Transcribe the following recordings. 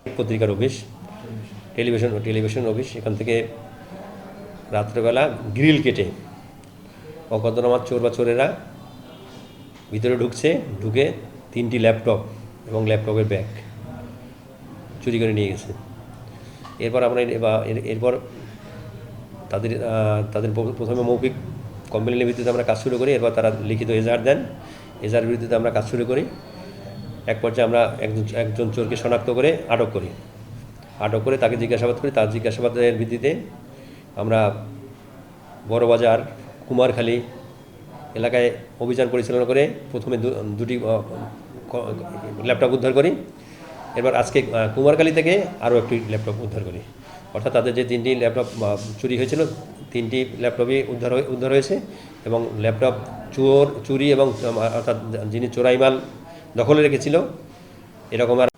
পত্রিকার office, television office. এখান থেকে রাত্রেবেলা গ্রিল কেটে অজ্ঞাতনামা চোর বা চোরেরা ভিতরে ঢুকে 3টি ল্যাপটপ এবং ল্যাপটপের ব্যাগ চুরি করে নিয়ে গেছে। এরপর আমরা এরপর তাদের তাদের প্রথমে মৌখিক কমপ্লেনের ভিত্তিতে আমরা কাজ শুরু করি। এরপর তারা লিখিত এজাহার দেন। এজাহারের ভিত্তিতে আমরা কাজ শুরু করি। এক পর্যায়ে আমরা একজন চোরকে শনাক্ত করে আটক করে তাকে জিজ্ঞাসাবাদ করি। তার জিজ্ঞাসাবাদের ভিত্তিতে আমরা বড়বাজার, কুমারখালী এলাকায় অভিযান পরিচালনা করে প্রথমে 2টি ল্যাপটপ উদ্ধার করি। এবার আজকে কুমারখালী থেকে আরও একটি ল্যাপটপ উদ্ধার করি। অর্থাৎ তাদের যে 3টি ল্যাপটপ চুরি হয়েছিল, 3টি ল্যাপটপই উদ্ধার হয়েছে। এবং ল্যাপটপ চুরি এবং অর্থাৎ যিনি চোরাই মাল দখলে রেখেছিল এরকম আর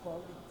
quality.